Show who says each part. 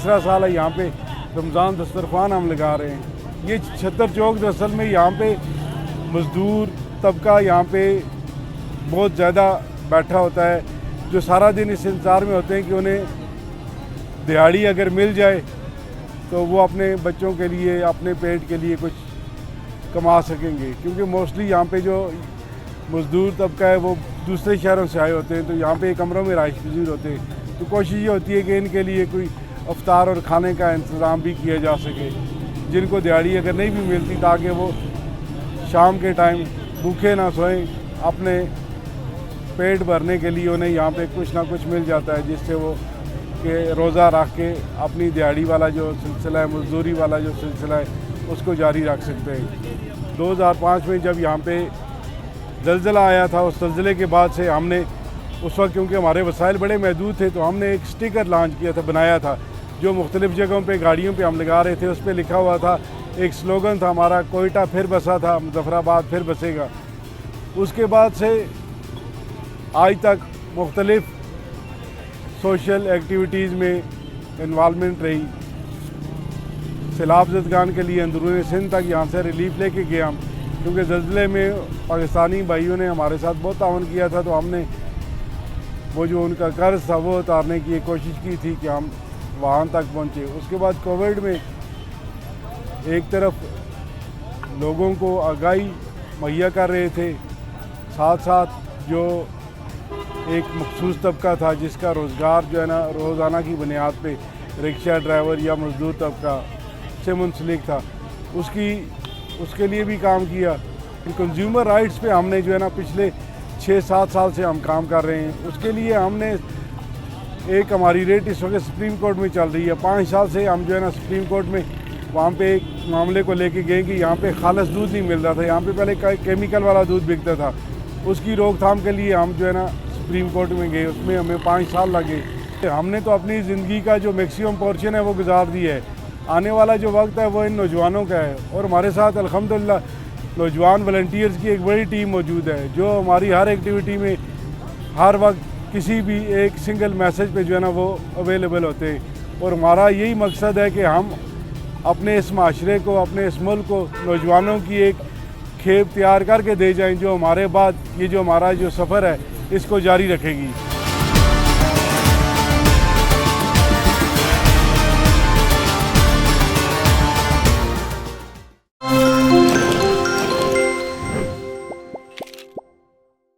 Speaker 1: तीसरा साल है यहाँ पे रमज़ान दस्तरखान हम लगा रहे हैं। ये छत्तर चौक दरअसल में यहाँ पे मज़दूर तबका यहाँ पे बहुत ज़्यादा बैठा होता है, जो सारा दिन इस इंतज़ार में होते हैं कि उन्हें दिहाड़ी अगर मिल जाए तो वो अपने बच्चों के लिए, अपने पेट के लिए कुछ कमा सकेंगे। क्योंकि मोस्टली यहाँ पे जो मज़दूर तबका है वो दूसरे शहरों से आए होते हैं, तो यहाँ पे कमरों में रहायश पजीर होते हैं। तो कोशिश ये होती है कि इनके लिए कोई अफ्तार और खाने का इंतज़ाम भी किया जा सके, जिनको दिहाड़ी अगर नहीं भी मिलती, ताकि वो शाम के टाइम भूखे ना सोएं, अपने पेट भरने के लिए उन्हें यहाँ पे कुछ ना कुछ मिल जाता है, जिससे वो कि रोज़ा रख के अपनी दिहाड़ी वाला जो सिलसिला है, मजदूरी वाला जो सिलसिला है, उसको जारी रख सकते हैं। 2005 में जब यहाँ पे ज़लज़ला आया था, उस ज़लज़ले के बाद से हमने उस वक्त, क्योंकि हमारे वसाइल बड़े महदूद थे, तो हमने एक स्टिकर लॉन्च किया था, बनाया था, जो मुख्तलिफ़ जगहों पे गाड़ियों पे हम लगा रहे थे। उस पर लिखा हुआ था, एक स्लोगन था हमारा, कोयटा फिर बसा था, मुज़फ़्फ़राबाद फिर बसेगा। उसके बाद से आज तक मुख्तलिफ़ सोशल एक्टिविटीज़ में इन्वॉल्वमेंट रही। सैलाब ज़दगान के लिए अंदरूनी सिंध तक यहाँ से रिलीफ लेके गए हम, क्योंकि ज़लज़ले में पाकिस्तानी भाइयों ने हमारे साथ बहुत तावन किया था, तो हमने वो जो उनका कर्ज था वो उतारने की कोशिश की थी कि हम वहाँ तक पहुँचे। उसके बाद कोविड में एक तरफ लोगों को आगाही मुहैया कर रहे थे, साथ साथ जो एक मखसूस तबका था जिसका रोज़गार जो है ना रोज़ाना की बुनियाद पे रिक्शा ड्राइवर या मज़दूर तबका से मुंसलिक था, उसके लिए भी काम किया। कंज्यूमर राइट्स पे हमने जो है ना पिछले 6-7 साल से हम काम कर रहे हैं। उसके लिए हमने एक हमारी रेट इस वक्त सुप्रीम कोर्ट में चल रही है। 5 साल से हम जो है ना सुप्रीम कोर्ट में वहाँ पे एक मामले को लेके गए कि यहाँ पे खालिस दूध नहीं मिल रहा था, यहाँ पे पहले केमिकल वाला दूध बिकता था। उसकी रोकथाम के लिए हम जो है ना सुप्रीम कोर्ट में गए, उसमें हमें 5 साल लगे। हमने तो अपनी ज़िंदगी का जो मैक्सिमम पोर्शन है वो गुजार दिया है। आने वाला जो वक्त है वो इन नौजवानों का है, और हमारे साथ अल्हम्दुलिल्लाह नौजवान वॉलंटियर्स की एक बड़ी टीम मौजूद है, जो हमारी हर एक्टिविटी में हर वक्त किसी भी एक सिंगल मैसेज पे जो है ना वो अवेलेबल होते हैं। और हमारा यही मकसद है कि हम अपने इस माशरे को, अपने इस मुल्क को नौजवानों की एक खेप तैयार करके दे जाएं, जो हमारे बाद ये जो हमारा जो सफ़र है इसको जारी रखेगी।